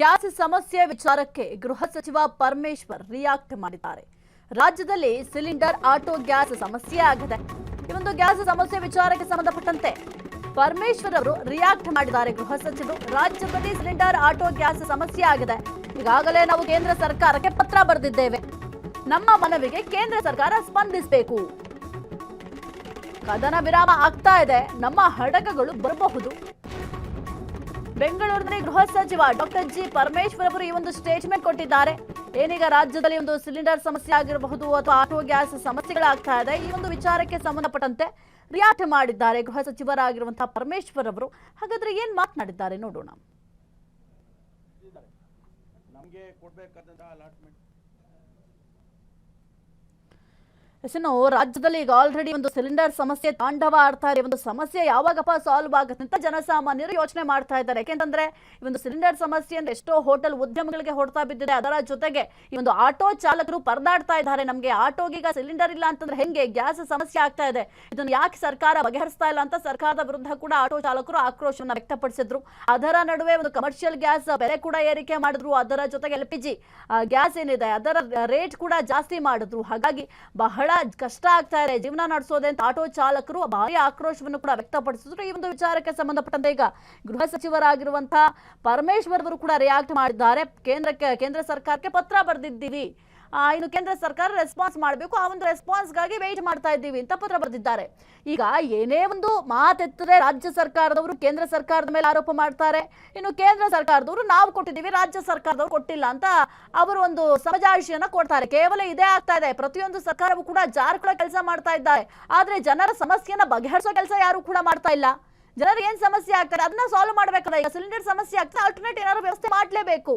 Gas ಸಮಸ್ಯೆ ವಿಚಾರಕ್ಕೆ ಗೃಹ ಸಚಿವ ಪರಮೇಶ್ವರ್ ರಿಯಾಕ್ಟ್ ಮಾಡಿದ್ದಾರೆ. ರಾಜ್ಯದಲ್ಲಿ ಸಿಲಿಂಡರ್ ಆಟೋ ಗ್ಯಾಸ್ ಸಮಸ್ಯೆ ಆಗಿದೆ. ಈ ಒಂದು ಗ್ಯಾಸ್ ಸಮಸ್ಯೆ ವಿಚಾರಕ್ಕೆ ಸಂಬಂಧಪಟ್ಟಂತೆ ಪರಮೇಶ್ವರ್ ಅವರು ರಿಯಾಕ್ಟ್ ಮಾಡಿದ್ದಾರೆ. ಗೃಹ ಸಚಿವರು ರಾಜ್ಯದಲ್ಲಿ ಸಿಲಿಂಡರ್ ಆಟೋ ಗ್ಯಾಸ್ ಸಮಸ್ಯೆ ಆಗಿದೆ. ಈಗಾಗಲೇ ನಾವು ಕೇಂದ್ರ ಸರ್ಕಾರಕ್ಕೆ ಪತ್ರ ಬರೆದಿದ್ದೇವೆ. ನಮ್ಮ ಮನವಿಗೆ ಕೇಂದ್ರ ಸರ್ಕಾರ ಸ್ಪಂದಿಸಬೇಕು. ಕದನ ವಿರಾಮ ಆಗ್ತಾ ಇದೆ. ನಮ್ಮ ಹಡಗುಗಳು ಬರಬಹುದು. ಬೆಂಗಳೂರಿನಲ್ಲಿ ಗೃಹ ಸಚಿವ ಡಾಕ್ಟರ್ ಜಿ ಪರಮೇಶ್ವರ್ ಅವರು ಈ ಒಂದು ಸ್ಟೇಟ್ಮೆಂಟ್ ಕೊಟ್ಟಿದ್ದಾರೆ. ಏನೀಗ ರಾಜ್ಯದಲ್ಲಿ ಒಂದು ಸಿಲಿಂಡರ್ ಸಮಸ್ಯೆ ಆಗಿರಬಹುದು ಅಥವಾ ಆಟೋ ಗ್ಯಾಸ್ ಸಮಸ್ಯೆಗಳಾಗ್ತಾ ಇದೆ, ಈ ಒಂದು ವಿಚಾರಕ್ಕೆ ಸಂಬಂಧಪಟ್ಟಂತೆ ರಿಯಾಕ್ಟ್ ಮಾಡಿದ್ದಾರೆ ಗೃಹ ಸಚಿವರಾಗಿರುವಂತಹ ಪರಮೇಶ್ವರ್ ಅವರು. ಹಾಗಾದ್ರೆ ಏನ್ ಮಾತನಾಡಿದ್ದಾರೆ ನೋಡೋಣ. ನಮಗೆ ಕೊಡಬೇಕಾದಂತಹ ಅಲಾಟ್ಮೆಂಟ್ ರಾಜ್ಯದಲ್ಲಿ ಈಗ ಆಲ್ರೆಡಿ ಒಂದು ಸಿಲಿಂಡರ್ ಸಮಸ್ಯೆ ತಾಂಡವ ಆಡ್ತಾ ಇದೆ. ಒಂದು ಸಮಸ್ಯೆ ಯಾವಾಗಪ್ಪ ಸಾಲ್ವ್ ಆಗುತ್ತೆ ಅಂತ ಜನಸಾಮಾನ್ಯರು ಯೋಚನೆ ಮಾಡ್ತಾ ಇದ್ದಾರೆ. ಯಾಕೆಂತಂದ್ರೆ ಈ ಒಂದು ಸಿಲಿಂಡರ್ ಸಮಸ್ಯೆ ಅಂದ್ರೆ ಎಷ್ಟೋ ಹೋಟೆಲ್ ಉದ್ಯಮಗಳಿಗೆ ಹೊಡ್ತಾ ಬಿದ್ದಿದೆ. ಅದರ ಜೊತೆಗೆ ಈ ಒಂದು ಆಟೋ ಚಾಲಕರು ಪರದಾಡ್ತಾ ಇದ್ದಾರೆ. ನಮ್ಗೆ ಆಟೋಗೀಗ ಸಿಲಿಂಡರ್ ಇಲ್ಲ ಅಂತಂದ್ರೆ ಹೆಂಗೆ, ಗ್ಯಾಸ್ ಸಮಸ್ಯೆ ಆಗ್ತಾ ಇದೆ, ಇದನ್ನು ಯಾಕೆ ಸರ್ಕಾರ ಬಗೆಹರಿಸ್ತಾ ಇಲ್ಲ ಅಂತ ಸರ್ಕಾರದ ವಿರುದ್ಧ ಕೂಡ ಆಟೋ ಚಾಲಕರು ಆಕ್ರೋಶವನ್ನ ವ್ಯಕ್ತಪಡಿಸಿದ್ರು. ಅದರ ನಡುವೆ ಒಂದು ಕಮರ್ಷಿಯಲ್ ಗ್ಯಾಸ್ ಬೆಲೆ ಕೂಡ ಏರಿಕೆ ಮಾಡಿದ್ರು. ಅದರ ಜೊತೆಗೆ LPG ಗ್ಯಾಸ್ ಏನಿದೆ ಅದರ ರೇಟ್ ಕೂಡ ಜಾಸ್ತಿ ಮಾಡಿದ್ರು. ಹಾಗಾಗಿ ಬಹಳ ಕಷ್ಟ ಆಗ್ತಾ ಇದೆ ಜೀವನ ನಡೆಸೋದೆ ಅಂತ ಆಟೋ ಚಾಲಕರು ಭಾರಿ ಆಕ್ರೋಶವನ್ನು ಕೂಡ ವ್ಯಕ್ತಪಡಿಸಿದ್ರು. ಈ ಒಂದು ವಿಚಾರಕ್ಕೆ ಸಂಬಂಧಪಟ್ಟಂತೆ ಈಗ ಗೃಹ ಸಚಿವರಾಗಿರುವಂತಹ ಪರಮೇಶ್ವರ್ ಅವರು ಕೂಡ ರಿಯಾಕ್ಟ್ ಮಾಡಿದ್ದಾರೆ. ಕೇಂದ್ರ ಸರ್ಕಾರಕ್ಕೆ ಪತ್ರ ಬರೆದಿದ್ದೀವಿ, ಇನ್ನು ಕೇಂದ್ರ ಸರ್ಕಾರ ರೆಸ್ಪಾನ್ಸ್ ಮಾಡಬೇಕು, ಆ ಒಂದು ರೆಸ್ಪಾನ್ಸ್ಗಾಗಿ ವೇಟ್ ಮಾಡ್ತಾ ಇದ್ದೀವಿ ಅಂತ ಪತ್ರ ಬರೆದಿದ್ದಾರೆ. ಈಗ ಏನೇ ಒಂದು ಮಾತೆತ್ತರೆ ರಾಜ್ಯ ಸರ್ಕಾರದವರು ಕೇಂದ್ರ ಸರ್ಕಾರದ ಮೇಲೆ ಆರೋಪ ಮಾಡ್ತಾರೆ. ಇನ್ನು ಕೇಂದ್ರ ಸರ್ಕಾರದವರು ನಾವು ಕೊಟ್ಟಿದ್ದೀವಿ, ರಾಜ್ಯ ಸರ್ಕಾರದವರು ಕೊಟ್ಟಿಲ್ಲ ಅಂತ ಅವರು ಒಂದು ಸಮಜಾಯಿಷಿಯನ್ನ ಕೊಡ್ತಾರೆ. ಕೇವಲ ಇದೇ ಆಗ್ತಾ ಇದೆ. ಪ್ರತಿಯೊಂದು ಸರ್ಕಾರವೂ ಕೂಡ ಜಾರ್ಕೊಳ್ಳೋ ಕೆಲಸ ಮಾಡ್ತಾ ಇದ್ದಾರೆ. ಆದ್ರೆ ಜನರ ಸಮಸ್ಯೆಯನ್ನ ಬಗೆಹರಿಸೋ ಕೆಲಸ ಯಾರು ಕೂಡ ಮಾಡ್ತಾ ಇಲ್ಲ. ಜನರು ಏನ್ ಸಮಸ್ಯೆ ಆಗ್ತಾರೆ ಅದನ್ನ ಸಾಲ್ವ್ ಮಾಡ್ಬೇಕಲ್ಲ. ಈಗ ಸಿಲಿಂಡರ್ ಸಮಸ್ಯೆ ಆಗ್ತದೆ, ಆಲ್ಟರ್ನೇಟ್ ಏನಾದ್ರು ವ್ಯವಸ್ಥೆ ಮಾಡ್ಲೇಬೇಕು.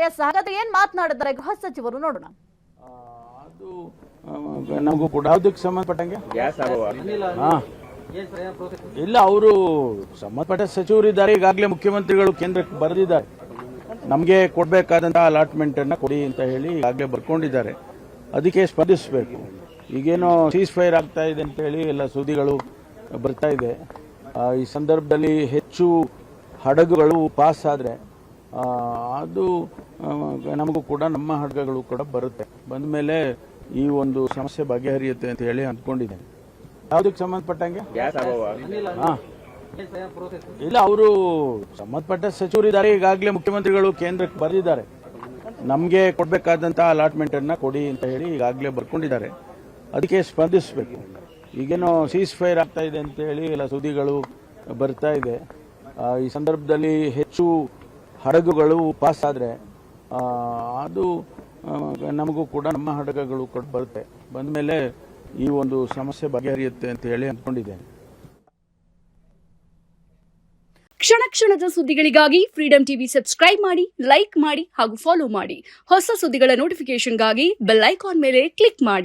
ಎಸ್, ಹಾಗಾದ್ರೆ ಏನ್ ಮಾತನಾಡಿದ್ದಾರೆ ಗೃಹ ಸಚಿವರು ನೋಡೋಣ. ಅದು ನಮಗೂ ಕೂಡ ಯಾವುದಕ್ಕೆ ಸಂಬಂಧಪಟ್ಟಂಗೆ ಇಲ್ಲ, ಅವರು ಸಂಬಂಧಪಟ್ಟ ಸಚಿವರಿದ್ದಾರೆ. ಈಗಾಗಲೇ ಮುಖ್ಯಮಂತ್ರಿಗಳು ಕೇಂದ್ರಕ್ಕೆ ಬರೆದಿದ್ದಾರೆ. ನಮಗೆ ಕೊಡಬೇಕಾದಂತಹ ಅಲಾಟ್ಮೆಂಟ್ ಅನ್ನ ಕೊಡಿ ಅಂತ ಹೇಳಿ ಈಗಾಗಲೇ ಬರ್ಕೊಂಡಿದ್ದಾರೆ. ಅದಕ್ಕೆ ಸ್ಪಂದಿಸಬೇಕು. ಈಗೇನೋ ಸೀಸ್ ಫೈರ್ ಆಗ್ತಾ ಇದೆ ಅಂತ ಹೇಳಿ ಎಲ್ಲ ಸುದ್ದಿಗಳು ಬರ್ತಾ ಇದೆ. ಈ ಸಂದರ್ಭದಲ್ಲಿ ಹೆಚ್ಚು ಹಡಗುಗಳು ಪಾಸ್ ಆದರೆ ಅದು ನಮಗೂ ಕೂಡ ನಮ್ಮ ಹಡಗುಗಳು ಕೂಡ ಬರುತ್ತೆ. ಬಂದ ಮೇಲೆ ಈ ಒಂದು ಸಮಸ್ಯೆ ಬಗೆಹರಿಯುತ್ತೆ ಅಂತ ಹೇಳಿ ಅಂದ್ಕೊಂಡಿದ್ದೇನೆ. ಯಾವುದಕ್ಕೆ ಸಂಬಂಧಪಟ್ಟಂಗೆ ಇಲ್ಲ, ಅವರು ಸಂಬಂಧಪಟ್ಟ ಸಚಿವರಿದ್ದಾರೆ. ಈಗಾಗಲೇ ಮುಖ್ಯಮಂತ್ರಿಗಳು ಕೇಂದ್ರಕ್ಕೆ ಬರೆದಿದ್ದಾರೆ. ನಮಗೆ ಕೊಡಬೇಕಾದಂತಹ ಅಲಾಟ್ಮೆಂಟ್ ಅನ್ನ ಕೊಡಿ ಅಂತ ಹೇಳಿ ಈಗಾಗಲೇ ಬರ್ಕೊಂಡಿದ್ದಾರೆ. ಅದಕ್ಕೆ ಸ್ಪಂದಿಸಬೇಕು. ಈಗೇನೋ ಸೀಸ್ ಫೈರ್ ಆಗ್ತಾ ಇದೆ ಅಂತ ಹೇಳಿ ಎಲ್ಲ ಸುದ್ದಿಗಳು ಬರ್ತಾ ಇದೆ. ಈ ಸಂದರ್ಭದಲ್ಲಿ ಹೆಚ್ಚು ಹಡಗುಗಳು ಪಾಸ್ ಆದರೆ ಅದು ನಮಗೂ ಕೂಡ ನಮ್ಮ ಹಡಗುಗಳು ಕೂಡ ಬರುತ್ತೆ. ಬಂದ ಮೇಲೆ ಈ ಒಂದು ಸಮಸ್ಯೆ ಬಗೆಹರಿಯುತ್ತೆ ಅಂತ ಹೇಳಿ ಅಂದ್ಕೊಂಡಿದ್ದೇನೆ. ಕ್ಷಣ ಕ್ಷಣದ ಸುದ್ದಿಗಳಿಗಾಗಿ ಫ್ರೀಡಂ ಟಿವಿ ಸಬ್ಸ್ಕ್ರೈಬ್ ಮಾಡಿ, ಲೈಕ್ ಮಾಡಿ ಹಾಗೂ ಫಾಲೋ ಮಾಡಿ. ಹೊಸ ಸುದ್ದಿಗಳ ನೋಟಿಫಿಕೇಶನ್ಗಾಗಿ ಬೆಲ್ ಐಕಾನ್ ಮೇಲೆ ಕ್ಲಿಕ್ ಮಾಡಿ.